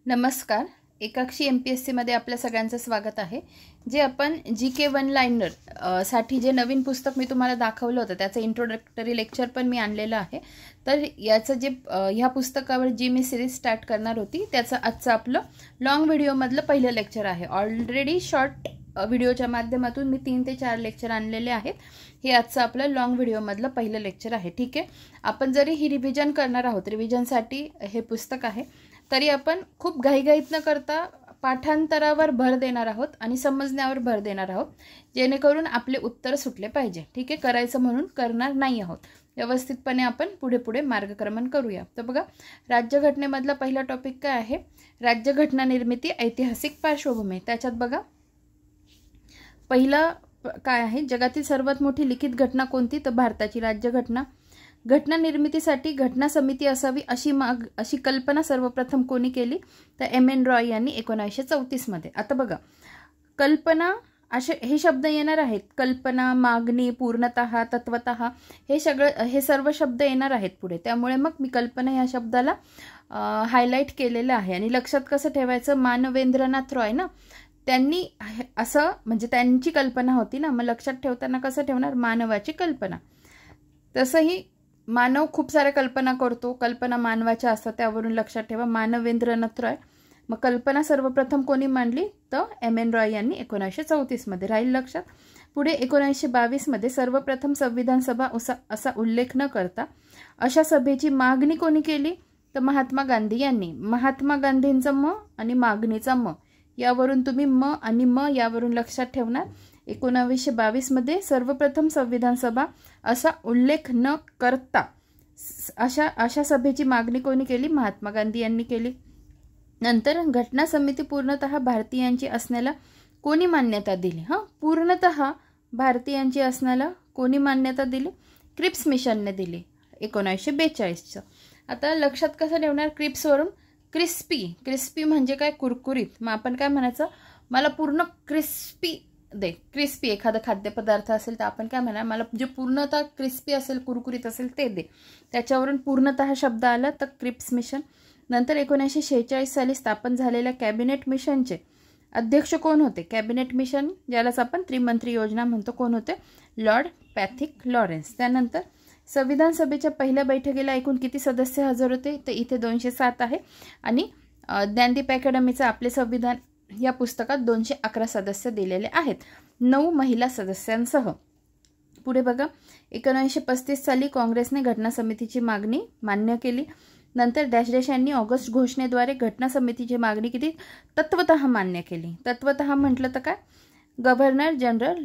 नमस्कार. एकाक्षी MPSC मध्ये आपल्या सगळ्यांचं स्वागत आहे. जे आपण GK वन लाइनर साठी जे नवीन पुस्तक मी तुम्हाला दाखवलं होतं त्याचं इंट्रोडक्टरी लेक्चर पण मी आणलेलं आहे. तर याचं जे ह्या पुस्तकावर जी मी सिरीज स्टार्ट करणार होती त्याचं आजचं आपलं लॉंग व्हिडिओमधलं पहिलं लेक्चर आहे. ऑलरेडी शॉर्ट व्हिडिओच्या माध्यमातून मी 3 ते 4 लेक्चर आणलेले आहेत. हे आजचं आपलं लॉंग व्हिडिओमधलं पहिलं लेक्चर आहे. ठीक आहे. आपण जरी ही रिव्हिजन करणार आहोत, रिव्हिजनसाठी हे पुस्तक आहे, तरी आपण खूप घाईघाईत न करता पाठांतरावर भर देणार आहोत आणि समजण्यावर भर देणार आहोत, जेणेकरून आपले उत्तर सुटले पाहिजे. ठीक आहे. करायचं म्हणून करणार नाही आहोत. व्यवस्थितपणे आपण पुढे पुढे मार्गक्रमण करूया. तर बघा, राज्यघटनेमधला पहिला टॉपिक काय आहे? राज्यघटना निर्मिती, ऐतिहासिक पार्श्वभूमी. त्याच्यात बघा पहिला काय आहे? जगातील सर्वात मोठी लिखित घटना कोणती? तर भारताची राज्यघटना. घटना निर्मितीसाठी घटना समिती असावी अशी कल्पना सर्वप्रथम कोणी केली? तर M.N. रॉय यांनी 1934 मध्ये. आता बघा, कल्पना असे हे शब्द येणार आहेत. कल्पना, मागणी, पूर्णतः, तत्वतः हे सर्व शब्द येणार आहेत पुढे. त्यामुळे मग मी कल्पना या शब्दाला हायलाइट केलेलं आहे. आणि लक्षात कसं ठेवायचं? मानवेंद्रनाथ रॉय ना, त्यांनी असं म्हणजे त्यांची कल्पना होती ना, मग लक्षात ठेवताना कसं ठेवणार? मानवाची कल्पना. तसंही मानव खूप साऱ्या कल्पना करतो, कल्पना मानवाच्या असतात, त्यावरून लक्षात ठेवा मानवेंद्रनाथ रॉय. मग कल्पना सर्वप्रथम कोणी मांडली? तर M.N. रॉय यांनी 1934 मध्ये. राहील लक्षात. पुढे 1922 मध्ये सर्वप्रथम संविधान सभा असा उल्लेख न करता अशा सभेची मागणी कोणी केली? तर महात्मा गांधी यांनी. महात्मा गांधींचं म आणि मागणीचा म, यावरून तुम्ही म आणि म यावरून लक्षात ठेवणार. 1922 मध्ये सर्वप्रथम संविधान सभा असा उल्लेख न करता अशा सभेची मागणी कोणी केली? महात्मा गांधी यांनी केली. नंतर घटना समिती पूर्णतः भारतीयांची असण्याला कोणी मान्यता दिली? पूर्णतः भारतीयांची असण्याला कोणी मान्यता दिली? क्रिप्स मिशनने दिली 1942. आता लक्षात कसं ठेवणार? क्रिप्सवरून क्रिस्पी म्हणजे काय? कुरकुरीत. मग आपण काय म्हणायचं? मला पूर्ण क्रिस्पी दे. क्रिस्पी एखादा खाद्यपदार्थ असेल तर आपण काय म्हणणार? मला जे पूर्णतः क्रिस्पी असेल, कुरकुरीत असेल ते दे. त्याच्यावरून पूर्णतः शब्द आला तर क्रिप्स मिशन. नंतर 1946 साली स्थापन झालेल्या कॅबिनेट मिशनचे अध्यक्ष कोण होते? कॅबिनेट मिशन ज्यालाच आपण त्रिमंत्री योजना म्हणतो, कोण होते? Lord पॅथिक Lawrence. त्यानंतर संविधान सभेच्या पहिल्या बैठकीला एकूण किती सदस्य हजर होते? तर इथे 207 आहे. आणि ज्ञानदीप अकॅडमीचं आपले संविधान या पुस्तकात 211 सदस्य दिलेले आहेत, 9 महिला सदस्यांसह. पुढे बघा, 1935 साली काँग्रेसने घटना समितीची मागणी मान्य केली. नंतर डॅश यांनी ऑगस्ट घोषणेद्वारे घटना समितीची मागणी किती? तत्वतः मान्य केली. तत्वतः म्हटलं तर काय? Governor general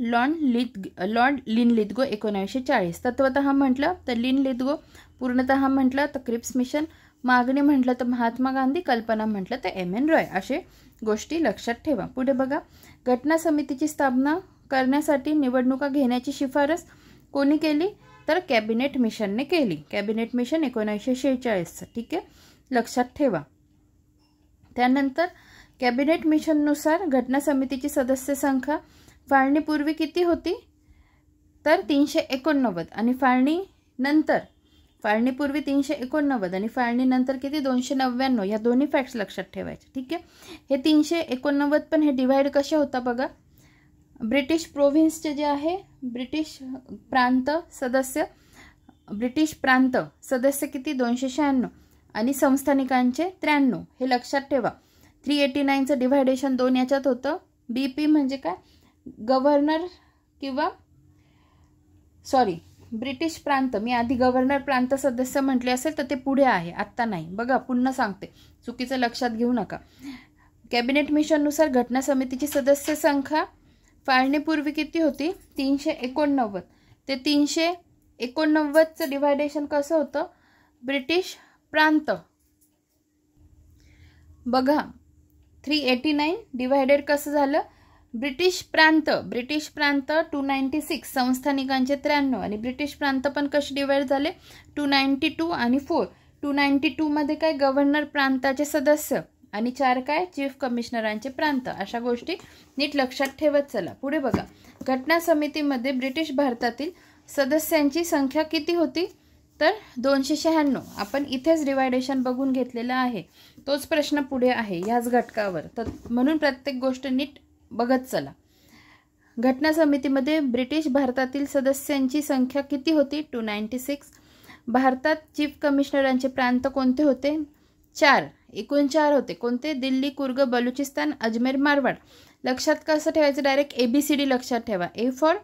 Lord Linlithgow 1940. तत्वतः म्हटलं तर लिनलिथगो. पूर्णतः म्हटलं तर क्रिप्स मिशन. मागणी म्हटलं तर महात्मा गांधी. कल्पना म्हटलं तर M.N. रॉय. असे गोष्टी लक्षात ठेवा. पुढे बघा, घटना समितीची स्थापना करण्यासाठी निवडणुका घेण्याची शिफारस कोणी केली? तर कॅबिनेट मिशनने केली. Cabinet mission 1946. ठीक आहे, लक्षात ठेवा. त्यानंतर कॅबिनेट मिशननुसार घटना समितीची सदस्य संख्या फाळणीपूर्वी किती होती? तर 389. आणि फाळणीपूर्वी 389 आणि फाळणीनंतर किती? 299. या दोन्ही फॅक्ट्स लक्षात ठेवायचे. ठीक आहे. हे 389 पण हे डिव्हाइड कसे होता बघा. ब्रिटिश प्रोव्हिन्सचे जे आहे, ब्रिटिश प्रांत सदस्य किती? 296. आणि संस्थानिकांचे 93. हे लक्षात ठेवा. 389चं डिव्हायडेशन 2 याच्यात होतं. BP म्हणजे काय? गव्हर्नर किंवा ब्रिटिश प्रांत. मी आधी गव्हर्नर प्रांत सदस्य म्हटले असेल तर ते पुढे आहे, आत्ता नाही. बघा, पुन्हा सांगते, चुकीचं लक्षात घेऊ नका. कॅबिनेट मिशननुसार घटना समितीची सदस्य संख्या फाळणीपूर्वी किती होती? 389. ते 389चं डिव्हायडेशन कसं होतं? ब्रिटिश प्रांत. बघा, 389 डिव्हायडेड कसं झालं? ब्रिटिश प्रांत 296, संस्थानिकांचे 93. आणि ब्रिटिश प्रांत पण कसे डिवाइड झाले? 292 आणि 4. 292 मध्ये काय? गव्हर्नर प्रांताचे सदस्य. आणि 4 काय? चीफ कमिशनरांचे प्रांत. अशा गोष्टी नीट लक्षात ठेवत चला. पुढे बघा, घटना समितीमध्ये ब्रिटिश भारतातील सदस्यांची संख्या किती होती? तर 296. आपण इथेच डिवायडेशन बघून घेतलेलं आहे. तोच प्रश्न पुढे आहे ह्याच घटकावर, तर म्हणून प्रत्येक गोष्ट नीट बघत चला. घटना समितीमध्ये ब्रिटिश भारतातील सदस्यांची संख्या किती होती? 296. भारतात चीफ कमिशनरांचे प्रांत कोणते होते? 4. एकूण 4 होते. कोणते? दिल्ली, कुर्ग, बलुचिस्तान, अजमेर, मारवाड. लक्षात कसं ठेवायचं? डायरेक्ट ABCD लक्षात ठेवा. A for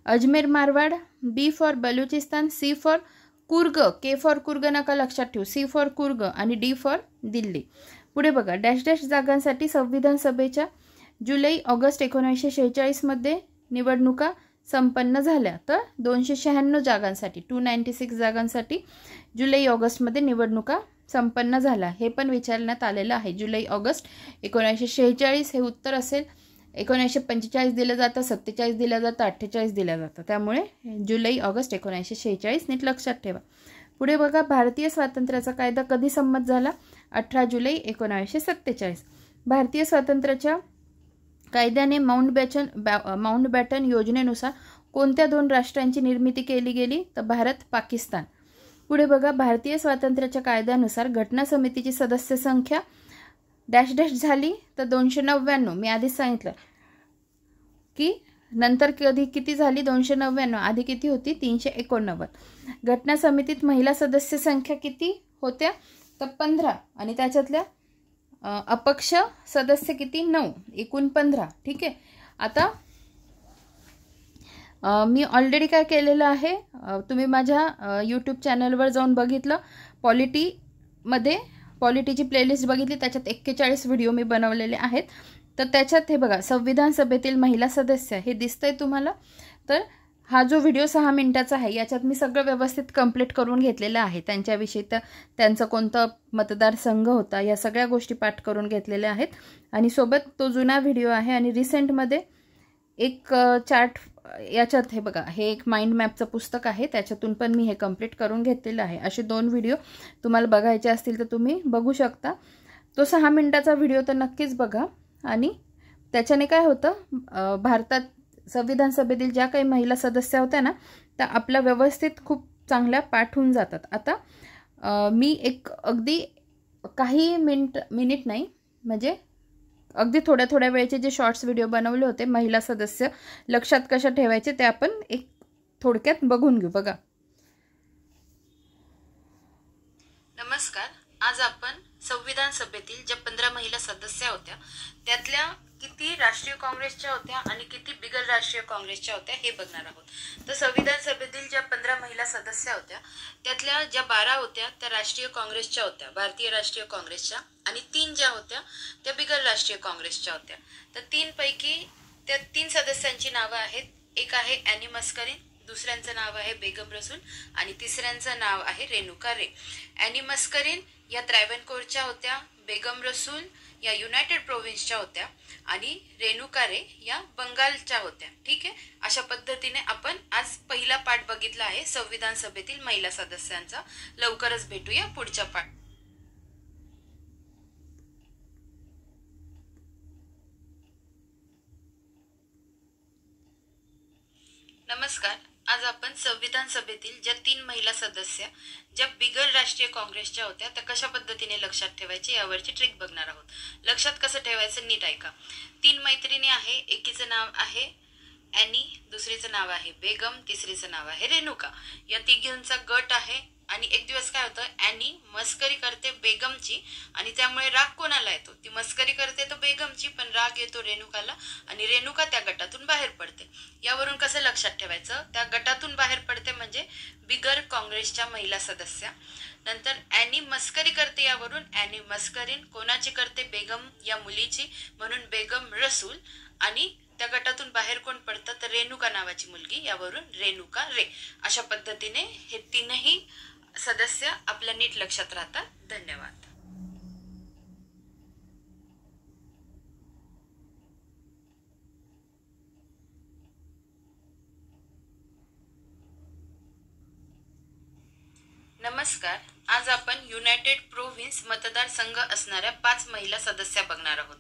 Ajmer Marwar, B for Balochistan, C for Coorg, K for Coorg नका लक्षात ठेवू, C फॉर कुर्ग आणि D फॉर दिल्ली. पुढे बघा, डॅश डॅश जागांसाठी संविधान सभेच्या जुलै ऑगस्ट 1946 मध्ये निवडणुका संपन्न झाल्या. तर 296 जागांसाठी 296 जागांसाठी जुलै ऑगस्टमध्ये निवडणुका संपन्न झाल्या. हे पण विचारण्यात आलेलं आहे. जुलै ऑगस्ट 1946 हे उत्तर असेल. 1945 दिलं जातं, 47 दिलं जातं, 48 दिलं जातं. त्यामुळे जुलै ऑगस्ट 1946 नीट लक्षात ठेवा. पुढे बघा, भारतीय स्वातंत्र्याचा कायदा कधी संमत झाला? 18 जुलै 1947. भारतीय स्वातंत्र्याच्या कायद्याने माउंटबॅटन योजनेनुसार कोणत्या 2 राष्ट्रांची निर्मिती केली गेली? तर भारत, पाकिस्तान. पुढे बघा, भारतीय स्वातंत्र्याच्या कायद्यानुसार घटना समितीची सदस्य संख्या डॅश डॅश झाली तर 299. मी आधीच सांगितलं की नंतर किती झाली? 299. आधी किती होती? 389. घटना समितीत महिला सदस्य संख्या किती होत्या? तर 15. आणि त्याच्यातल्या अपक्ष सदस्य किती? 9. एकूण 15. ठीक आहे. आता मी ऑलरेडी काय केलेलं आहे, तुम्ही माझ्या यूट्यूब चॅनलवर जाऊन बघितलं, पॉलिटीची प्लेलिस्ट बघितली, त्याच्यात 41 व्हिडिओ मी बनवलेले आहेत. तर त्याच्यात हे बघा, संविधान सभेतील महिला सदस्य हे दिसतंय तुम्हाला. तर हा जो व्हिडिओ 6 मिनिटाचा आहे, याच्यात मी सगळं व्यवस्थित कंप्लीट करून घेतलेलं आहे. त्यांच्याविषयी त्यांचं कोणतं मतदारसंघ होता, या सगळ्या गोष्टी पाठ करून घेतलेल्या आहेत. आणि सोबत तो जुना व्हिडिओ आहे. आणि रिसेंटमध्ये एक चार्ट, याच्यात हे बघा, हे एक माइंड मॅपचं पुस्तक आहे, त्याच्यातून पण मी हे कंप्लीट करून घेतलेलं आहे. असे 2 व्हिडिओ तुम्हाला बघायचे असतील तर तुम्ही बघू शकता. तो 6 मिनिटाचा व्हिडिओ तर नक्कीच बघा. आणि त्याच्याने काय होतं, भारतात संविधान सभेतील ज्या काही महिला सदस्य होत्या ना, त्या आपल्या व्यवस्थित खूप चांगल्या पाठ होऊन जातात. आता मी एक अगदी काही मिनिट नाही, म्हणजे अगदी थोड्या वेळेचे जे शॉर्ट्स व्हिडिओ बनवले होते महिला सदस्य लक्षात कशा ठेवायचे ते आपण एक थोडक्यात बघून घेऊ. बघा. नमस्कार. आज आपण संविधान सभेतील ज्या 15 महिला सदस्य होत्या त्यातल्या किती राष्ट्रीय काँग्रेसच्या होत्या आणि किती बिगर राष्ट्रीय काँग्रेसच्या होत्या हे बघणार आहोत. तर संविधान सभेतील ज्या 15 महिला सदस्य होत्या त्यातल्या ज्या 12 होत्या त्या राष्ट्रीय काँग्रेसच्या होत्या, भारतीय राष्ट्रीय काँग्रेसच्या, आणि 3 ज्या होत्या त्या बिगर राष्ट्रीय काँग्रेसच्या होत्या. तर 3 पैकी त्या 3 सदस्यांची नावं आहेत. एक आहे ॲनी मस्करीन, दुसऱ्यांचं नाव आहे बेगम रसूल आणि तिसऱ्यांचं नाव आहे रेणुका रे. ॲनी मस्करीन या त्रावणकोरच्या होत्या, बेगम रसूल या युनायटेड प्रोव्हिन्सच्या होत्या आणि रेणुका रे या बंगालच्या होत्या. ठीक आहे. अशा पद्धतीने आपण आज पहिला पाठ बघितला आहे संविधान सभेतील महिला सदस्यांचा. लवकरच भेटूया पुढच्या पाठ. नमस्कार. आज आपण संविधान सभेतील ज्या 3 महिला सदस्य ज्या बिगर राष्ट्रीय काँग्रेसच्या होत्या त्या कशा पद्धतीने लक्षात ठेवायचे यावरची ट्रिक बघणार आहोत. लक्षात कसं ठेवायचं नीट ऐका. 3 मैत्रिणी आहे. एकीचं नाव आहे ॲनी, दुसरीचं नाव आहे बेगम, तिसरीचं नाव आहे रेणुका. या तिघींचा गट आहे. आणि एक दिवस काय होतं, ॲनी मस्करी करते बेगमची आणि त्यामुळे राग कोणाला येतो? ती मस्करी करते तो बेगमची, पण राग येतो रेणुकाला आणि रेणुका त्या गटातून बाहेर पडते. यावरून कसं लक्षात ठेवायचं, त्या गटातून बाहेर पडते म्हणजे बिगर काँग्रेसच्या महिला सदस्य. नंतर ॲनी मस्करी करते, यावरून ॲनी मस्करीन कोणाची करते? बेगम या मुलीची, म्हणून बेगम रसूल. आणि त्या गटातून बाहेर कोण पडतं? तर रेणुका नावाची मुलगी, यावरून रेणुका रे. अशा पद्धतीने हे 3ही सदस्य आपल्या नीट लक्षात राहतात. धन्यवाद. नमस्कार, आज आपण युनायटेड प्रोव्हिन्स मतदारसंघ असणाऱ्या 5 महिला सदस्य बघणार आहोत.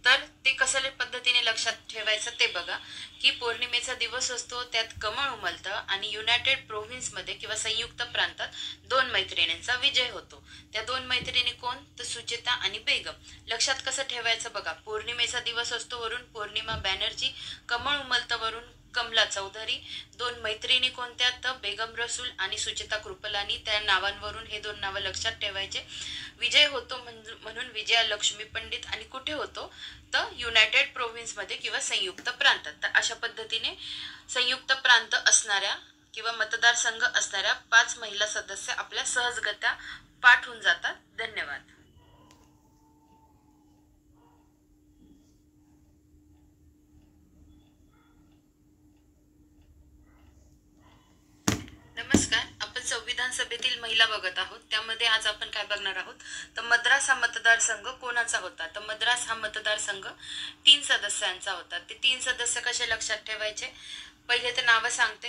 तर ते कशा पद्धतीने लक्षात ठेवायचं ते बघा की पौर्णिमेचा दिवस असतो, त्यात कमळ उमलतं आणि युनायटेड प्रोव्हिन्स मध्ये किंवा संयुक्त प्रांतात 2 मैत्रिणींचा विजय होतो. त्या 2 मैत्रिणी कोण? तर सुचेता आणि बेगम. लक्षात कसं ठेवायचं बघा. पौर्णिमेचा दिवस असतो वरून पौर्णिमा बॅनर्जी, कमळ उमलतं वरून कमला चौधरी. 2 मैत्रिणी कोणत्या? तर बेगम रसूल आणि सुचेता कृपलानी. त्या नावांवरून हे 2 नावं लक्षात ठेवायचे. विजय होतो म्हणून विजया लक्ष्मी पंडित. आणि कुठे होतो? तर युनायटेड प्रोव्हिन्स मध्ये किंवा संयुक्त प्रांतात. तर अशा पद्धतीने संयुक्त प्रांत असणाऱ्या किंवा मतदारसंघ असणाऱ्या 5 महिला सदस्य आपल्या सहजगत्या पाठ होऊन जातात. धन्यवाद. नमस्कार, आपण संविधान सभेतील महिला बघत आहोत. त्यामध्ये आज आपण काय बघणार आहोत? तर मद्रास हा मतदारसंघ कोणाचा होता? तर मद्रास हा मतदारसंघ 3 सदस्यांचा होता. ते 3 सदस्य कसे लक्षात ठेवायचे? पहिले ते नावं सांगते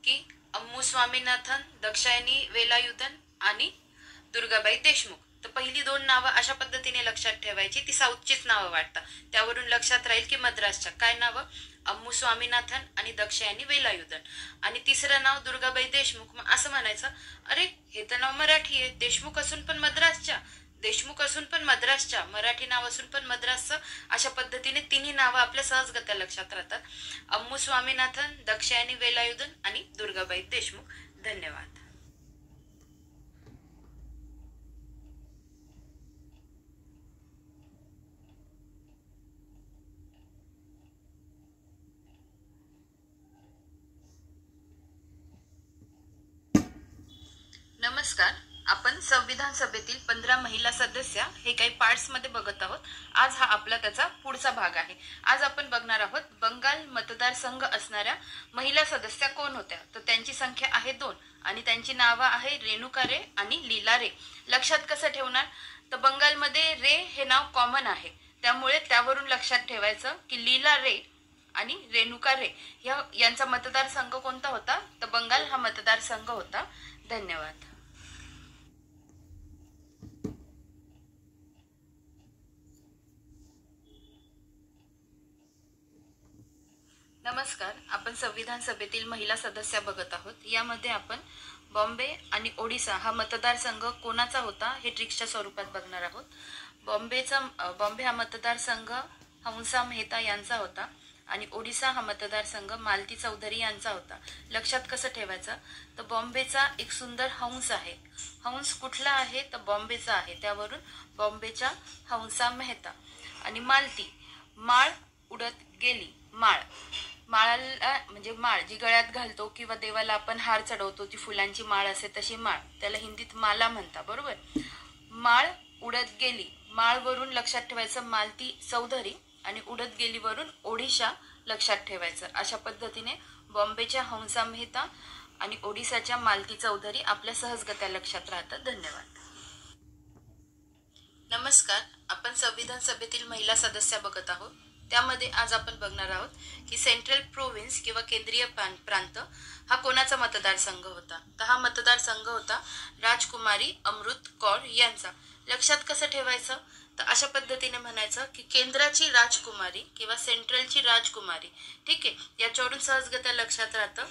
की अम्मू स्वामीनाथन, दाक्षायणी वेलायुधन आणि दुर्गाबाई देशमुख. तर पहिली 2 नावं अशा पद्धतीने लक्षात ठेवायची. ती साऊथचीच नावं वाटतं, त्यावरून लक्षात राहील की मद्रासच्या. काय नावं? अम्मू स्वामीनाथन आणि दाक्षायणी वेलायुधन. आणि तिसरं नाव दुर्गाबाई देशमुख. मग असं म्हणायचं, अरे हे तर नाव मराठी आहे, देशमुख असून पण मद्रासच्या, देशमुख असून पण मद्रासच्या, मराठी नाव असून पण मद्रासचं. अशा पद्धतीने 3 नावं आपल्या सहजगत्या लक्षात राहतात. अम्मू स्वामीनाथन, दाक्षायणी वेलायुधन आणि दुर्गाबाई देशमुख. धन्यवाद. नमस्कार, आपण संविधान सभेतील 15 महिला सदस्य हे काही पार्ट्स मध्ये बघत आहोत. आज हा आपला त्याचा पुढचा भाग आहे. आज आपण बघणार आहोत बंगाल मतदारसंघ असणाऱ्या महिला सदस्य कोण होत्या. तर त्यांची संख्या आहे 2 आणि त्यांची नावं आहे रेणुका रे आणि लीला रे. लक्षात कसं ठेवणार? तर बंगालमध्ये रे हे नाव कॉमन आहे, त्यामुळे त्यावरून लक्षात ठेवायचं की लीला रे आणि रेणुका रे यांचा मतदारसंघ कोणता होता? तर बंगाल हा मतदारसंघ होता. धन्यवाद. नमस्कार, आपण संविधान सभेतील महिला सदस्य बघत आहोत. यामध्ये आपण बॉम्बे आणि ओडिसा हा मतदारसंघ कोणाचा होता हे ट्रिक्सच्या स्वरूपात बघणार आहोत. बॉम्बे हा मतदारसंघ हंसा मेहता यांचा होता आणि ओडिसा हा मतदारसंघ मालती चौधरी यांचा होता. लक्षात कसं ठेवायचं? तर बॉम्बेचा एक सुंदर हंस आहे. हंस कुठला आहे? तर बॉम्बेचा आहे, त्यावरून बॉम्बेच्या हंसा मेहता. आणि मालती, माळ उडत गेली. माळाला म्हणजे माळ जी गळ्यात घालतो किंवा देवाला आपण हार चढवतो, ती फुलांची माळ असते तशी माळ, त्याला हिंदीत माला म्हणता. बरोबर. माळ उडत गेली, माळ वरून लक्षात ठेवायचं मालती चौधरी आणि उडत गेलीवरून ओडिशा लक्षात ठेवायचं. अशा पद्धतीने बॉम्बेच्या हंसा मेहता आणि ओडिसाच्या मालती चौधरी आपल्या सहजगत्या लक्षात राहतात. धन्यवाद. नमस्कार, आपण संविधान सभेतील महिला सदस्य बघत आहोत. त्यामध्ये आज आपण बघणार आहोत की सेंट्रल प्रोव्हिन्स किंवा केंद्रीय प्रांत हा कोणाचा मतदारसंघ होता. तर हा मतदारसंघ होता राजकुमारी अमृत कौर यांचा. लक्षात कसं ठेवायचं? तर अशा पद्धतीने म्हणायचं की केंद्राची राजकुमारी किंवा सेंट्रलची राजकुमारी. ठीक आहे, याच्यावरून सहजगत्या लक्षात राहतं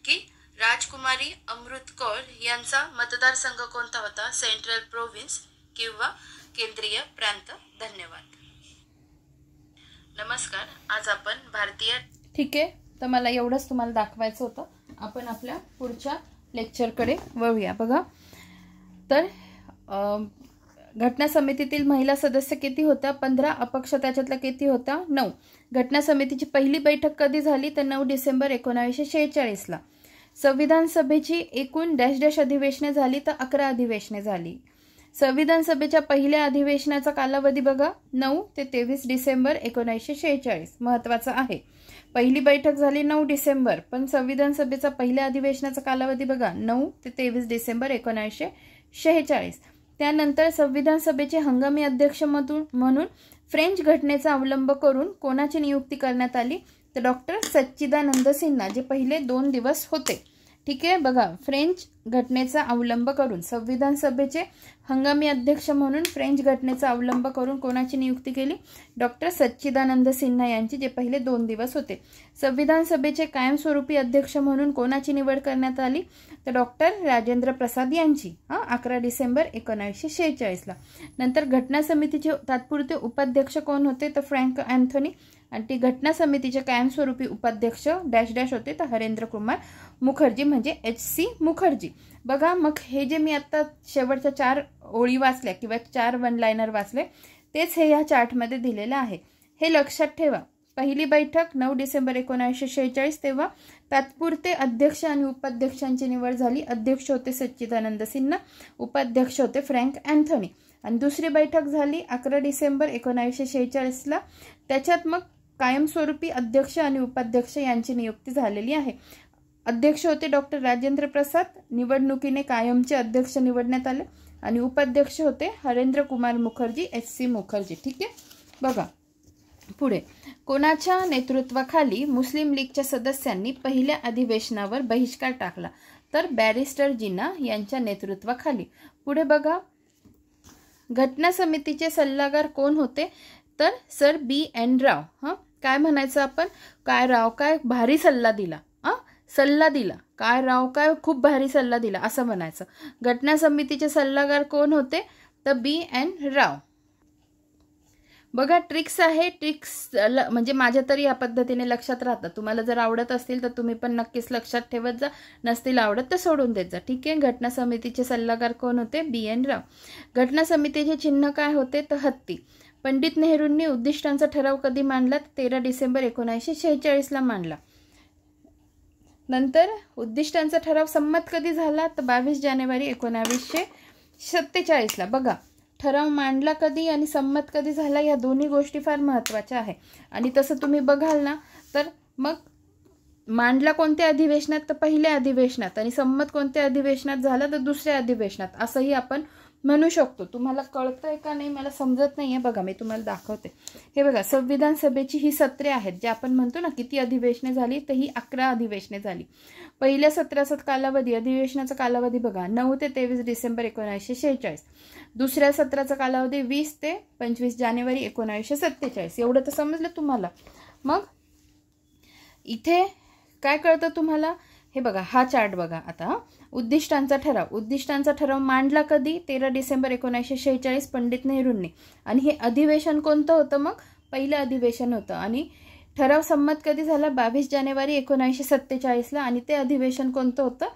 की राजकुमारी अमृत कौर यांचा मतदारसंघ कोणता होता? सेंट्रल प्रोव्हिन्स किंवा केंद्रीय प्रांत. धन्यवाद. नमस्कार, आज आपण भारतीय. ठीक आहे, तर मला एवढंच तुम्हाला दाखवायचं होतं. आपण आपल्या पुढच्या लेक्चरकडे वळूया. बघा, तर घटना समितीतील महिला सदस्य किती होत्या? 15. अपक्ष त्याच्यातल्या किती होत्या? 9. घटना समितीची पहिली बैठक कधी झाली? तर 9 डिसेंबर 1946ला. संविधान सभेची एकूण डॅश डॅश अधिवेशने झाली तर 11 अधिवेशने झाली. संविधान सभेच्या पहिल्या अधिवेशनाचा कालावधी बघा, 9 ते 23 डिसेंबर 1946. महत्वाचं आहे. पहिली बैठक झाली 9 डिसेंबर, पण संविधान सभेचा पहिल्या अधिवेशनाचा कालावधी बघा, 9 ते 23 डिसेंबर 1946. त्यानंतर संविधान सभेचे हंगामी अध्यक्ष म्हणून फ्रेंच घटनेचा अवलंब करून कोणाची नियुक्ती करण्यात आली? तर डॉक्टर सच्चिदानंद सिन्हा, जे पहिले 2 दिवस होते. ठीक आहे, बघा, फ्रेंच घटनेचा अवलंब करून संविधान सभेचे हंगामी अध्यक्ष म्हणून फ्रेंच घटनेचा अवलंब करून कोणाची नियुक्ती केली? डॉक्टर सच्चिदानंद सिन्हा यांची, जे पहिले 2 दिवस होते. संविधान सभेचे कायमस्वरूपी अध्यक्ष म्हणून कोणाची निवड करण्यात आली? तर डॉक्टर राजेंद्र प्रसाद यांची, 11 डिसेंबर 1946 ला. नंतर घटना समितीचे तात्पुरते उपाध्यक्ष कोण होते? तर फ्रँक अँथोनी. आणि ती घटना समितीचे कायमस्वरूपी उपाध्यक्ष डॅश डॅश होते तर हरेंद्र कुमार मुखर्जी, म्हणजे HC मुखर्जी. बघा, मग हे जे मी आता शेवटच्या 4 ओळी वाचल्या किंवा 4 वन लायनर वाचले तेच हे या चार्टमध्ये दिलेलं आहे. हे लक्षात ठेवा. पहिली बैठक 9 डिसेंबर 1946, तेव्हा तात्पुरते अध्यक्ष आणि उपाध्यक्षांची निवड झाली. अध्यक्ष होते सच्चिदानंद सिन्हा, उपाध्यक्ष होते फ्रँक अँथोनी. आणि दुसरी बैठक झाली 11 डिसेंबर 1946 ला. त्याच्यात मग कायमस्वरूपी अध्यक्ष आणि उपाध्यक्ष यांची नियुक्ती झालेली आहे. अध्यक्ष होते डॉक्टर राजेंद्र प्रसाद, निवडणुकीने कायमचे अध्यक्ष निवडण्यात आले. आणि उपाध्यक्ष होते हरेंद्र कुमार मुखर्जी, HC मुखर्जी. ठीक आहे. बघा पुढे, कोणाच्या नेतृत्वाखाली मुस्लिम लीगच्या सदस्यांनी पहिल्या अधिवेशनावर बहिष्कार टाकला? तर बॅरिस्टर जिना यांच्या नेतृत्वाखाली. पुढे बघा, घटना समितीचे सल्लागार कोण होते? तर सर BN राव. काय म्हणायचं आपण? काय राव काय भारी सल्ला दिला, सल्ला दिला, काय राव काय खूप भारी सल्ला दिला असं म्हणायचं. घटना समितीचे सल्लागार कोण होते? तर BN राव. बघा ट्रिक्स आहे, ट्रिक्स म्हणजे माझ्या तरी या पद्धतीने लक्षात राहतात. तुम्हाला जर आवडत असतील तर तुम्ही पण नक्कीच लक्षात ठेवत जा, नसतील आवडत तर सोडून देत जा. ठीक आहे. घटना समितीचे सल्लागार कोण होते? BN राव. घटना समितीचे चिन्ह काय होते? तर हत्ती. पंडित नेहरूंनी उद्दिष्टांचा ठराव कधी मांडला? 13 डिसेंबर 1946 ला मांडला. नंतर उद्दिष्टांचा ठराव संमत कधी झाला? तर 22 जानेवारी 1947 ला. बघा, ठराव मांडला कधी आणि संमत कधी झाला या दोन्ही गोष्टी फार महत्त्वाच्या आहे. आणि तसं तुम्ही बघाल ना तर मग मांडला कोणत्या अधिवेशनात? तर पहिल्या अधिवेशनात. आणि संमत कोणत्या अधिवेशनात झाला? तर दुसऱ्या अधिवेशनात. असंही आपण म्हणू शकतो. तुम्हाला कळतंय का नाही मला समजत नाहीये. बघा मी तुम्हाला दाखवते. हे बघा, संविधान सभेची ही सत्रे आहेत जे आपण म्हणतो ना किती अधिवेशने झाली, तर ही 11 अधिवेशने झाली. पहिल्या सत्राचा कालावधी, अधिवेशनाचा कालावधी बघा 9 ते 23 डिसेंबर 1946. दुसऱ्या सत्राचा कालावधी 20 ते 25 जानेवारी 1947. एवढं तर समजलं तुम्हाला. मग इथे काय कळतं तुम्हाला? हे बघा, हा चार्ट बघा आता. उद्दिष्टांचा ठराव मांडला कधी? 13 डिसेंबर 1946 पंडित नेहरूंनी. आणि हे अधिवेशन कोणतं होतं? मग पहिलं अधिवेशन होतं. आणि ठराव संमत कधी झाला? 22 जानेवारी 1947 ला. आणि ते अधिवेशन कोणतं होतं?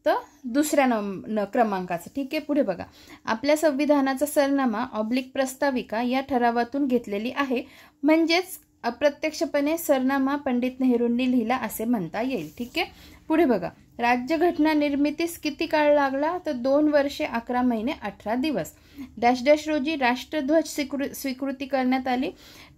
तर दुसऱ्या क्रमांकाचं. ठीक आहे. पुढे बघा, आपल्या संविधानाचा सरनामा / प्रस्ताविका या ठरावातून घेतलेली आहे. म्हणजेच अप्रत्यक्षपणे सरनामा पंडित नेहरूंनी लिहिला असे म्हणता येईल. ठीक आहे. पुढे बघा, राज्यघटना निर्मितीस किती काळ लागला? तर 2 वर्षे 11 महिने 18 दिवस. डॅश डॅश रोजी राष्ट्रध्वज स्वीकृती करण्यात आली?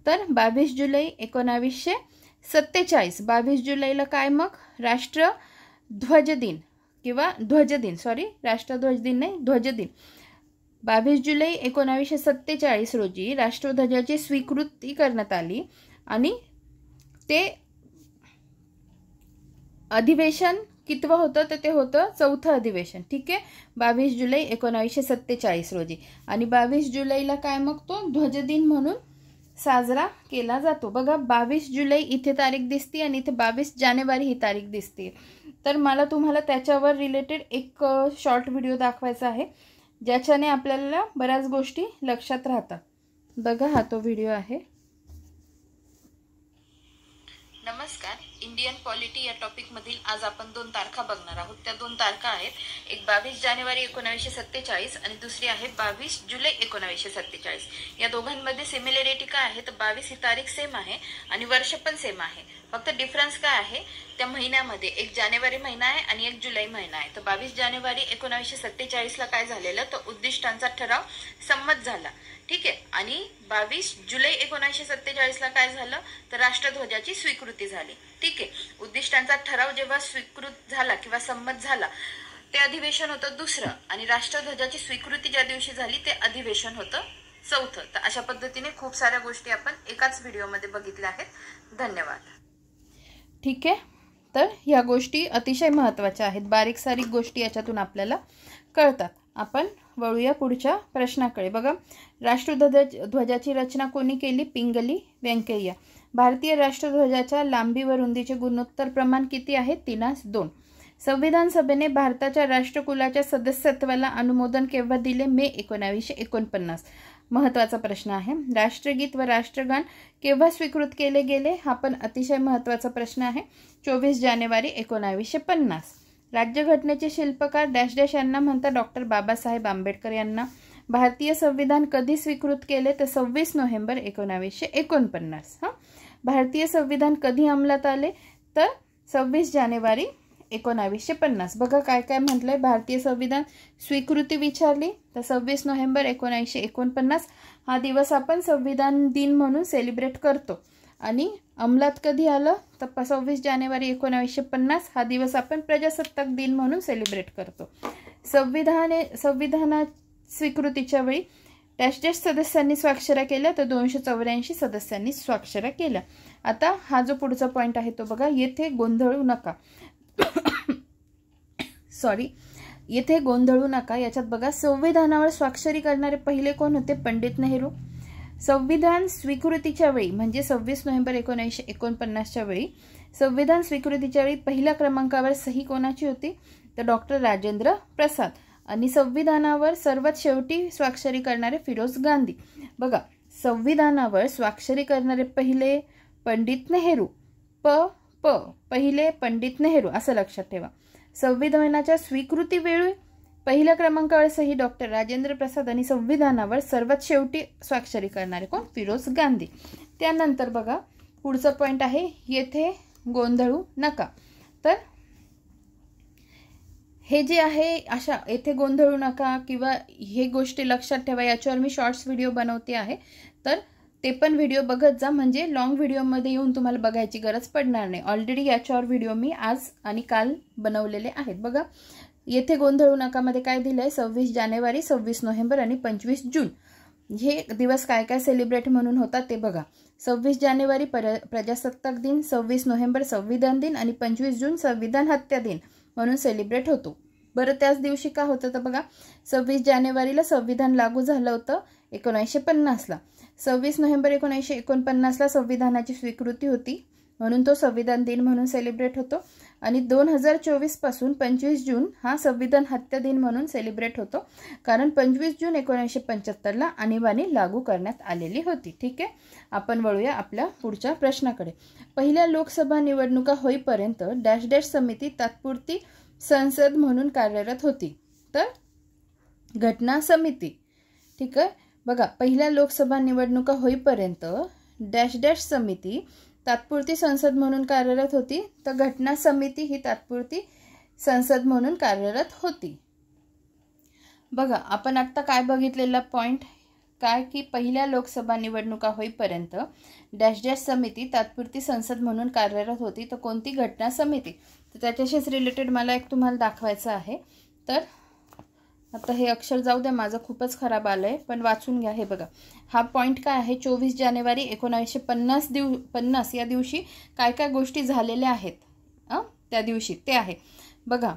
तर 22 जुलै 1947. 22 जुलैला काय मग? राष्ट्रध्वज दिन किंवा ध्वजदिन, राष्ट्रध्वज दिन नाही, ध्वजदिन. 22 जुलै 1947 रोजी राष्ट्रध्वजाची स्वीकृती करण्यात आली. आणि ते अधिवेशन कितवं होतं? तर ते होतं 4थं अधिवेशन. ठीक आहे. 22 जुलै 1947 रोजी. आणि 22 जुलैला काय मग? तो ध्वजदिन म्हणून साजरा केला जातो. बघा, 22 जुलै इथे तारीख दिसते आणि इथे 22 जानेवारी ही तारीख दिसते. तर मला तुम्हाला त्याच्यावर रिलेटेड एक शॉर्ट व्हिडिओ दाखवायचा आहे ज्याच्याने आपल्याला बऱ्याच गोष्टी लक्षात राहतात. बघा, हा तो व्हिडिओ आहे. नमस्कार. इंडियन पॉलिटी या टॉपिक मधील आज आपण 2 तारखा बघणार आहोत. त्या 2 तारखा आहेत, एक 22 जानेवारी 1947 आणि दुसरी आहे 22 जुलै 1947. या दोघांमध्ये सिमिलॅरिटी काय आहे? तर 22 ही तारीख सेम आहे आणि वर्ष पण सेम आहे. फक्त डिफरन्स काय आहे? त्या महिन्यामध्ये एक जानेवारी महिना आहे आणि एक जुलै महिना आहे. तर 22 जानेवारी 1947 ला काय झालेलं? तर उद्दिष्टांचा ठराव संमत झाला. ठीक आहे. आणि 22 जुलै 1947 ला काय झालं? तर राष्ट्रध्वजाची स्वीकृती झाली. ठीक आहे. उद्दिष्टांचा ठराव जेव्हा स्वीकृत झाला किंवा संमत झाला ते अधिवेशन होतं दुसरं. आणि राष्ट्रध्वजाची स्वीकृती ज्या दिवशी झाली ते अधिवेशन होतं 4थं. तर अशा पद्धतीने खूप साऱ्या गोष्टी आपण एकाच व्हिडिओमध्ये बघितल्या आहेत. धन्यवाद. ठीक आहे. तर ह्या गोष्टी अतिशय महत्त्वाच्या आहेत. बारीक सारीक गोष्टी याच्यातून आपल्याला कळतात. आपण वळूया पुढच्या प्रश्नाकडे. बघा, राष्ट्रध्वजाची रचना कोणी केली? पिंगली व्यंकय्या. भारतीय राष्ट्रध्वजाच्या लांबी व रुंदीचे गुणोत्तर प्रमाण किती आहे? 3:2. संविधान सभेने भारताच्या राष्ट्रकुलाच्या सदस्यत्वाला अनुमोदन केव्हा दिले? मे 1949. महत्त्वाचा प्रश्न आहे. राष्ट्रगीत व राष्ट्रगान केव्हा स्वीकृत केले गेले? हा पण अतिशय महत्त्वाचा प्रश्न आहे. 24 जानेवारी 1950. राज्यघटनेचे शिल्पकार डॅश डॅश यांना म्हणतात? डॉक्टर बाबासाहेब आंबेडकर यांना. भारतीय संविधान कधी स्वीकृत केले? तर 26 नोव्हेंबर 1949. भारतीय संविधान कधी अंमलात आले? तर 26 जानेवारी 1950. बघा काय काय म्हटलंय. भारतीय संविधान स्वीकृती विचारली तर 26 नोव्हेंबर 1949 हा दिवस आपण संविधान दिन म्हणून सेलिब्रेट करतो. आणि अंमलात कधी आलं तर 26 जानेवारी 1950 हा दिवस आपण प्रजासत्ताक दिन म्हणून सेलिब्रेट करतो. संविधाना स्वीकृतीच्या वेळी डॅश डॅश सदस्यांनी स्वाक्षऱ्या केल्या तर 284 सदस्यांनी स्वाक्षऱ्या केल्या. आता हा जो पुढचा पॉईंट आहे तो बघा. येथे गोंधळू नका. येथे गोंधळू नका. याच्यात बघा, संविधानावर स्वाक्षरी करणारे पहिले कोण होते? पंडित नेहरू. संविधान स्वीकृतीच्या वेळी म्हणजे 26 नोव्हेंबर 1949च्या वेळी संविधान स्वीकृतीच्या वेळी पहिल्या क्रमांकावर सही कोणाची होती? तर डॉक्टर राजेंद्र प्रसाद. आणि संविधानावर सर्वात शेवटी स्वाक्षरी करणारे फिरोज गांधी. बघा, संविधानावर स्वाक्षरी करणारे पहिले पंडित नेहरू. पहिले पंडित नेहरू असं लक्षात ठेवा. संविधानाच्या स्वीकृती वेळी पहिल्या क्रमांकावर सही डॉक्टर राजेंद्र प्रसाद आणि संविधानावर सर्वात शेवटी स्वाक्षरी करणारे कोण? फिरोज गांधी. त्यानंतर बघा पुढचा पॉईंट आहे, येथे गोंधळू नका. तर हे जे आहे अशा येथे गोंधळू नका किंवा हे गोष्टी लक्षात ठेवा. याच्यावर मी शॉर्ट्स व्हिडिओ बनवते आहे, तर ते पण व्हिडिओ बघत जा, म्हणजे लॉंग व्हिडिओमध्ये येऊन तुम्हाला बघायची गरज पडणार नाही. ऑलरेडी याच्यावर व्हिडिओ मी आज आणि काल बनवलेले आहेत. बघा, येथे गोंधळू नकामध्ये काय दिलं आहे? 26 जानेवारी, 26 नोव्हेंबर आणि 25 जून हे दिवस काय काय सेलिब्रेट म्हणून होतात ते बघा. 26 जानेवारी प्रजासत्ताक दिन, 26 नोव्हेंबर संविधान दिन आणि 25 जून संविधान हत्या दिन म्हणून सेलिब्रेट होतो. बरं, त्याच दिवशी का होतं तर बघा, 26 जानेवारीला संविधान लागू झालं होतं 1950ला. 26 नोव्हेंबर 1949ला संविधानाची स्वीकृती होती म्हणून तो संविधान दिन म्हणून सेलिब्रेट होतो. आणि 2024 पासून 25 जून हा संविधान हत्या दिन म्हणून सेलिब्रेट होतो, कारण 25 जून 1975ला आणीबाणी लागू करण्यात आलेली होती. ठीक आहे, आपण वळूया आपल्या पुढच्या प्रश्नाकडे. पहिल्या लोकसभा निवडणुका होईपर्यंत डॅश डॅश समिती तात्पुरती संसद म्हणून कार्यरत होती. तर घटना समिती. ठीक आहे, बघा, पहिल्या लोकसभा निवडणुका होईपर्यंत डॅश डॅश समिती तात्पुरती संसद म्हणून कार्यरत होती. तर घटना समिती ही तात्पुरती संसद म्हणून कार्यरत होती. बघा, आपण आता काय बघितलेला पॉइंट काय की पहिल्या लोकसभा निवडणुका होईपर्यंत डॅश डॅश समिती तात्पुरती संसद म्हणून कार्यरत होती. तर कोणती? घटना समिती. तर त्याच्याशीच रिलेटेड मला एक तुम्हाला दाखवायचं आहे. तर आता हे अक्षर जाऊ द्या, माझं खूपच खराब आलंय, पण वाचून घ्या. हे बघा, हा पॉइंट काय आहे? 24 जानेवारी 1950 या दिवशी काय काय गोष्टी झालेल्या आहेत त्या दिवशी ते आहे. बघा,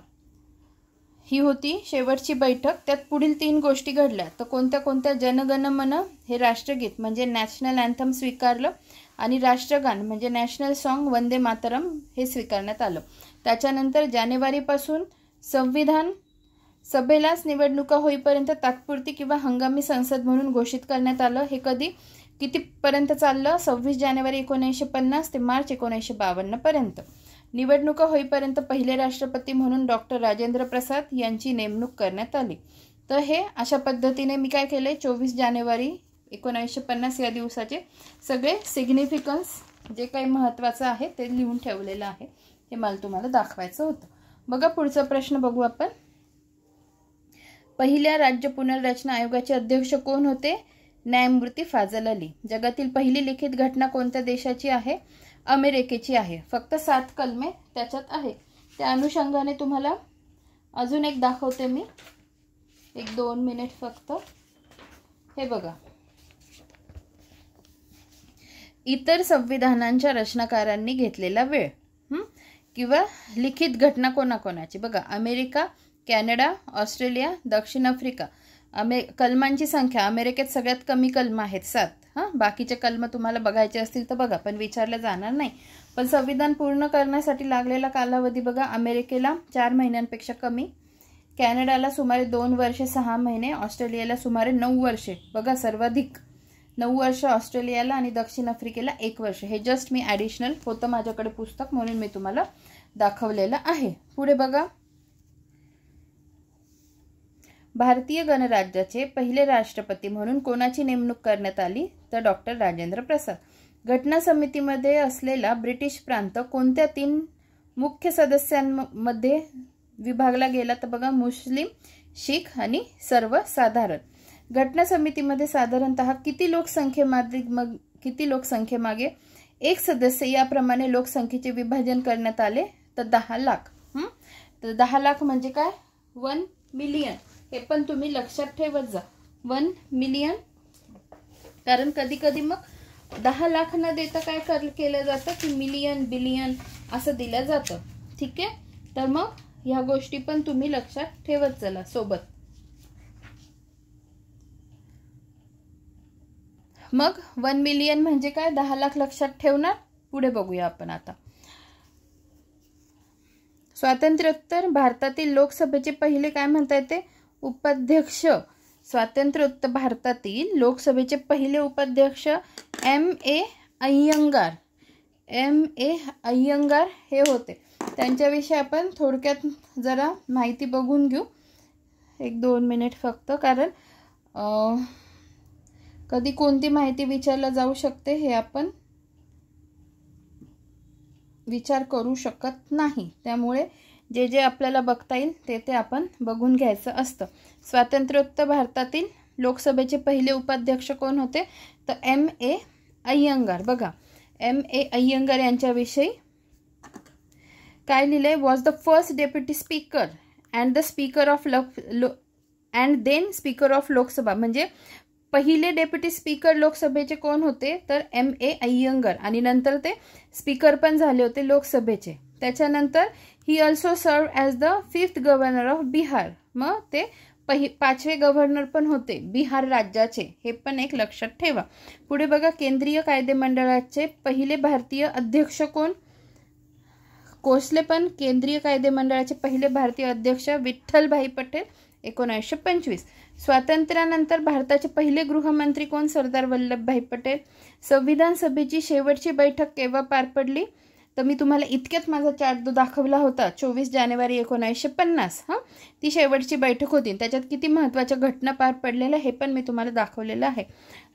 ही होती शेवटची बैठक. त्यात पुढील 3 गोष्टी घडल्या. तर कोणत्या कोणत्या? जनगण मन हे राष्ट्रगीत म्हणजे नॅशनल अँथम स्वीकारलं आणि राष्ट्रगान म्हणजे नॅशनल सॉन्ग वंदे मातरम हे स्वीकारण्यात आलं. त्याच्यानंतर जानेवारीपासून संविधान सभेलाच निवडणुका होईपर्यंत तात्पुरती किंवा हंगामी संसद म्हणून घोषित करण्यात आलं. हे कधी कितीपर्यंत चाललं? 26 जानेवारी 1950 ते मार्च 1952 पर्यंत. निवडणुका होईपर्यंत पहिले राष्ट्रपती म्हणून डॉक्टर राजेंद्र प्रसाद यांची नेमणूक करण्यात आली. तर हे अशा पद्धतीने मी काय केले, 24 जानेवारी 1950 या दिवसाचे सगळे सिग्निफिकन्स जे काही महत्त्वाचं आहे ते लिहून ठेवलेलं आहे. हे मला तुम्हाला दाखवायचं होतं. बघा, पुढचा प्रश्न बघू आपण. पहिल्या राज्य पुनर्रचना आयोगाचे अध्यक्ष कोण होते? न्यायमूर्ती फाजल अली. जगातील पहिली लिखित घटना कोणत्या देशाची आहे? अमेरिकेची आहे. फक्त 7 कलमे त्याच्यात आहे. त्या अनुषंगाने तुम्हाला अजून एक दाखवते मी, 1-2 मिनिट फक्त. हे बघा, इतर संविधानांच्या रचनाकारांनी घेतलेला वेळ किंवा लिखित घटना कोणाकोणाची बघा, अमेरिका, कॅनडा, ऑस्ट्रेलिया, दक्षिण आफ्रिका. कलमांची संख्या अमेरिकेत सगळ्यात कमी कलम आहेत 7. बाकीचे कलम तुम्हाला बघायचे असतील तर बघा, पण विचारलं जाणार नाही. पण संविधान पूर्ण करण्यासाठी लागलेला कालावधी बघा, अमेरिकेला 4 महिन्यांपेक्षा कमी, कॅनडाला सुमारे 2 वर्षे 6 महिने, ऑस्ट्रेलियाला सुमारे 9 वर्षे. बघा, सर्वाधिक 9 वर्ष ऑस्ट्रेलियाला आणि दक्षिण आफ्रिकेला 1 वर्ष. हे जस्ट मी ॲडिशनल होतं माझ्याकडे पुस्तक म्हणून मी तुम्हाला दाखवलेलं आहे. पुढे बघा, भारतीय गणराज्याचे पहिले राष्ट्रपती म्हणून कोणाची नेमणूक करण्यात आली तर डॉक्टर राजेंद्र प्रसाद. घटना समितीमध्ये असलेला ब्रिटिश प्रांत कोणत्या 3 मुख्य सदस्यांमध्ये विभागला गेला तर बघा, मुस्लिम, शीख आणि सर्वसाधारण. घटना समितीमध्ये साधारणतः किती लोकसंख्येमागे एक सदस्य याप्रमाणे लोकसंख्येचे विभाजन करण्यात आले तर 10 लाख. तर 10 लाख म्हणजे काय, 1 मिलियन. हे पण तुम्ही लक्षात ठेवत जा, 1 मिलियन. कारण कधी कधी मग 10 लाख न देता काय केलं जातं की मिलियन, बिलियन असं दिलं जातं. ठीक आहे, तर मग ह्या गोष्टी पण तुम्ही लक्षात ठेवत चला सोबत. मग 1 मिलियन म्हणजे काय, 10 लाख लक्षात ठेवणार. पुढे बघूया आपण आता. स्वातंत्र्योत्तर भारतातील लोकसभेचे पहिले काय म्हणता येते, उपाध्यक्ष. स्वातंत्र्योत्तर भारतातील लोकसभेचे पहिले उपाध्यक्ष M.A. अय्यंगार. M.A. अय्यंगार हे होते. त्यांच्याविषयी आपण थोडक्यात जरा माहिती बघून घेऊ, 1-2 मिनिट फक्त, कारण कधी कोणती माहिती विचारला जाऊ शकते हे आपण विचार करू शकत नाही. त्यामुळे जे जे आपल्याला बघता येईल ते आपण बघून घ्यायचं असतं. स्वातंत्र्योत्तर भारतातील लोकसभेचे पहिले उपाध्यक्ष कोण होते तर M.A. अय्यंगार. बघा, M.A. अय्यंगार यांच्याविषयी काय लिहिलंय, was the first deputy speaker and the speaker of and then speaker of Lok Sabha. म्हणजे पहिले डेप्युटी स्पीकर लोकसभेचे कोण होते तर M.A. अय्यंगार, आणि नंतर ते स्पीकर पण झाले होते लोकसभेचे. त्याच्यानंतर he also serve as the 5th governor of Bihar. मग ते 5वे गव्हर्नर पण होते बिहार राज्याचे. हे पण एक लक्षात ठेवा. पुढे बघा, केंद्रीय कायदेमंडळाचे पहिले भारतीय अध्यक्ष कोण, कोसले. पण केंद्रीय कायदेमंडळाचे पहिले भारतीय अध्यक्ष विठ्ठलभाई पटेल, 1925. स्वातंत्र्यानंतर भारताचे पहिले गृहमंत्री कोण, सरदार वल्लभभाई पटेल. संविधान सभेची शेवटची बैठक केव्हा पार पडली तर मी तुम्हाला इतक्यात माझा चार्ट दाखवला होता, 24 जानेवारी 1950. ती शेवटची बैठक होती. त्याच्यात किती महत्त्वाच्या घटना पार पडलेल्या हे पण मी तुम्हाला दाखवलेलं आहे.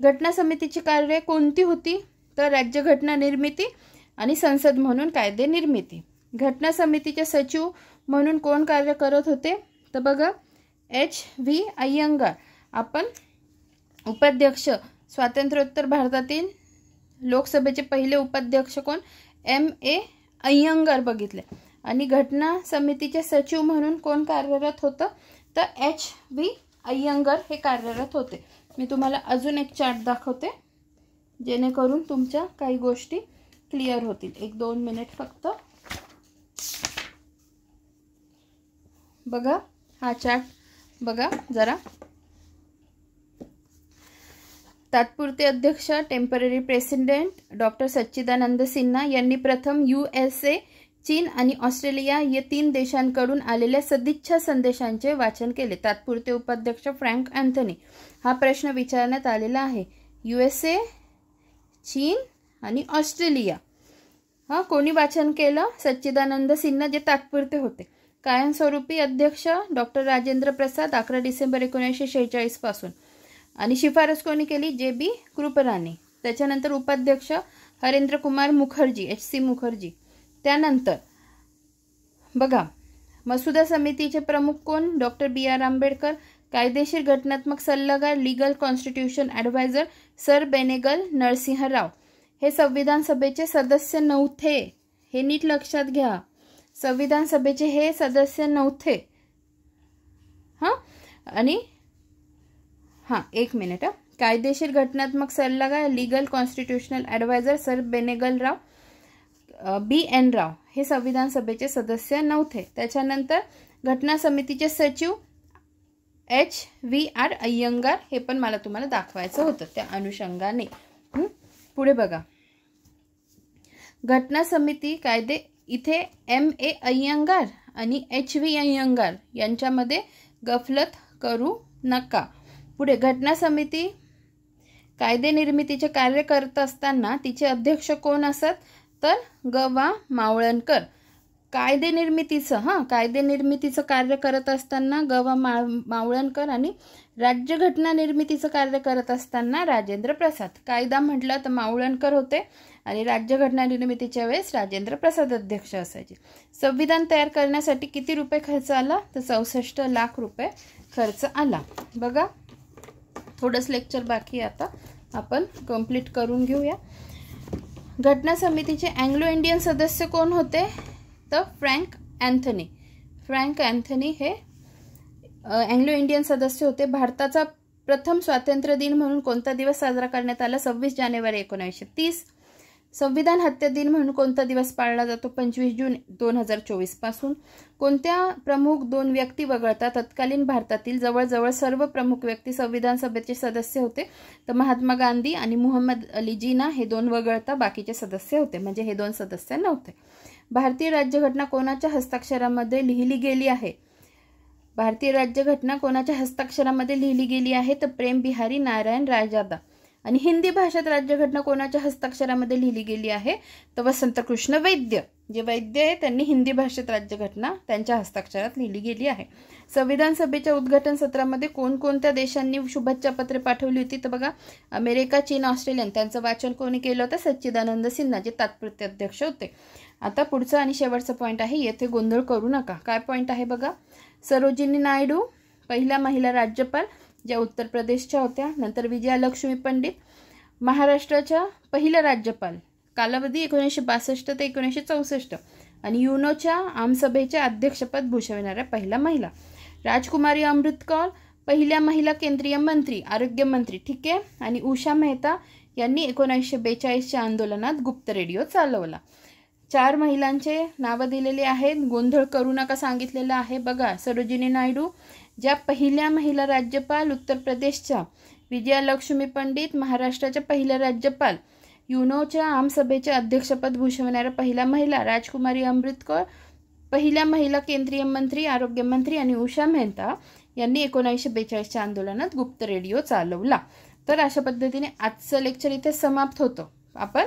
घटना समितीची कार्य कोणती होती तर राज्यघटना निर्मिती आणि संसद म्हणून कायदे निर्मिती. घटना समितीचे सचिव म्हणून कोण कार्य करत होते तर बघा, H.V. अय्यंगार. आपण उपाध्यक्ष, स्वातंत्र्योत्तर भारतातील लोकसभेचे पहिले उपाध्यक्ष कोण, M.A. अय्यंगार बघितले. आणि घटना समितीचे सचिव म्हणून कोण कार्यरत होतं तर H.V. अय्यंगार हे कार्यरत होते. मी तुम्हाला अजून एक चार्ट दाखवते जेणेकरून तुमच्या काही गोष्टी क्लिअर होतील. 1-2 मिनिट फक्त. बघा, हा चार्ट बघा जरा. तात्पुरते अध्यक्ष, टेम्पररी प्रेसिडेंट डॉक्टर सच्चिदानंद सिन्हा यांनी प्रथम USA, चीन आणि ऑस्ट्रेलिया या 3 देशांकडून आलेल्या सदिच्छा संदेशांचे वाचन केले. तात्पुरते उपाध्यक्ष फ्रँक अँथनी. हा प्रश्न विचारण्यात आलेला आहे. USA, चीन आणि ऑस्ट्रेलिया. कोणी वाचन केलं, सच्चिदानंद सिन्हा, जे तात्पुरते होते. कायमस्वरूपी अध्यक्ष डॉक्टर राजेंद्र प्रसाद, 11 डिसेंबर 1946 पासून. आणि शिफारस कोणी केली, JB कृपलानी. त्याच्यानंतर उपाध्यक्ष हरेंद्र कुमार मुखर्जी, HC मुखर्जी. त्यानंतर बघा, मसुदा समितीचे प्रमुख कोण, डॉक्टर B.R. आंबेडकर. कायदेशीर घटनात्मक सल्लागार, legal constitution adviser, sir Benegal Narasimha Rau. हे संविधान सभेचे सदस्य नव्हते, हे नीट लक्षात घ्या. संविधान सभेचे हे सदस्य नव्हते. आणि 1 मिनिट. कायदेशीर घटनात्मक सल्लागार, legal constitutional adviser, sir Benegal Rau. B.N. Rau हे संविधान सभेचे सदस्य नव्हते. त्याच्यानंतर घटना समितीचे सचिव H.V.R. अय्यंगार हे पण मला तुम्हाला दाखवायचं होतं त्या अनुषंगाने. पुढे बघा, घटना समिती कायदे इथे M.A. अय्यंगार आणि H.V. अय्यंगार यांच्यामध्ये गफलत करू नका. पुढे घटना समिती कायदे निर्मितीचे कार्य करत असताना तिचे अध्यक्ष कोण असत तर ग.वा. मावळणकर. कायदे निर्मितीचं कार्य करत असताना ग.वा. मावळणकर आणि राज्यघटना निर्मितीचं कार्य करत असताना राजेंद्र प्रसाद. कायदा म्हटलं तर मावळणकर होते आणि राज्यघटना निर्मितीच्या वेळेस राजेंद्र प्रसाद अध्यक्ष असायचे. संविधान तयार करण्यासाठी किती रुपये खर्च आला तर 64 लाख रुपये खर्च आला. बघा, थोडंच लेक्चर बाकी, आता आपण कंप्लीट करून घेऊया. घटना समितीचे अँग्लो इंडियन सदस्य कोण होते तर फ्रँक अँथनी हे अँग्लो इंडियन सदस्य होते. भारताचा प्रथम स्वातंत्र्य दिन म्हणून कोणता दिवस साजरा करण्यात आला 26 जानेवारी 1930. संविधान हत्या दिन म्हणून कोणता दिवस पाळला जातो 25 जून 2024 पासून. कोणत्या प्रमुख 2 व्यक्ती वगळता तत्कालीन भारतातील जवळजवळ सर्व प्रमुख व्यक्ती संविधान सभेचे सदस्य होते तर महात्मा गांधी आणि मुहम्मद अली जिना हे 2 वगळता बाकीचे सदस्य होते, म्हणजे हे 2 सदस्य नव्हते. भारतीय राज्यघटना कोणाच्या हस्ताक्षरामध्ये लिहिली गेली आहे? भारतीय राज्यघटना कोणाच्या हस्ताक्षरामध्ये लिहिली गेली आहे तर प्रेम बिहारी नारायण रायजादा. आणि हिंदी भाषेत राज्यघटना कोणाच्या हस्ताक्षरामध्ये लिहिली गेली आहे तर वसंतकृष्ण वैद्य. जे वैद्य आहे त्यांनी हिंदी भाषेत राज्यघटना त्यांच्या हस्ताक्षरात लिहिली गेली आहे. संविधान सभेच्या उद्घाटन सत्रामध्ये कोणकोणत्या देशांनी शुभेच्छा पत्रे पाठवली होती तर बघा, अमेरिका, चीन, ऑस्ट्रेलिया. त्यांचं वाचन कोणी केलं होतं? सच्चिदानंद सिन्हा, जे तात्पुरते अध्यक्ष होते. आता पुढचा आणि शेवटचा पॉईंट आहे, येथे गोंधळ करू नका. काय पॉईंट आहे बघा, सरोजिनी नायडू पहिल्या महिला राज्यपाल ज्या उत्तर प्रदेशच्या होत्या. नंतर विजयालक्ष्मी पंडित महाराष्ट्राच्या पहिल्या राज्यपाल, कालावधी 1962 ते 1964 आणि युनोच्या आमसभेच्या अध्यक्षपद भूषविणाऱ्या पहिल्या महिला. राजकुमारी अमृत कौर पहिल्या महिला केंद्रीय मंत्री, आरोग्यमंत्री, ठीक आहे. आणि उषा मेहता यांनी 1942च्या आंदोलनात गुप्त रेडिओ चालवला. 4 महिलांचे नावं दिलेले आहेत, गोंधळ करू नका सांगितलेलं आहे. बघा, सरोजिनी नायडू ज्या पहिल्या महिला राज्यपाल उत्तर प्रदेशच्या, विजयालक्ष्मी पंडित महाराष्ट्राच्या पहिल्या राज्यपाल, युनोच्या आमसभेच्या अध्यक्षपद भूषवणाऱ्या पहिल्या महिला, राजकुमारी अमृत कौर पहिल्या महिला केंद्रीय मंत्री, आरोग्यमंत्री आणि उषा मेहता यांनी 1942च्या आंदोलनात गुप्त रेडिओ चालवला. तर अशा पद्धतीने आजचं लेक्चर इथे समाप्त होतं. आपण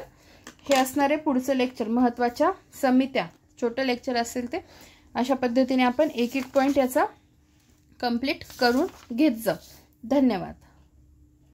हे असणारे पुढचं लेक्चर महत्त्वाच्या समित्या, छोटं लेक्चर असेल ते, अशा पद्धतीने आपण एक एक पॉईंट याचा कंप्लीट करून घेत जाऊ. धन्यवाद.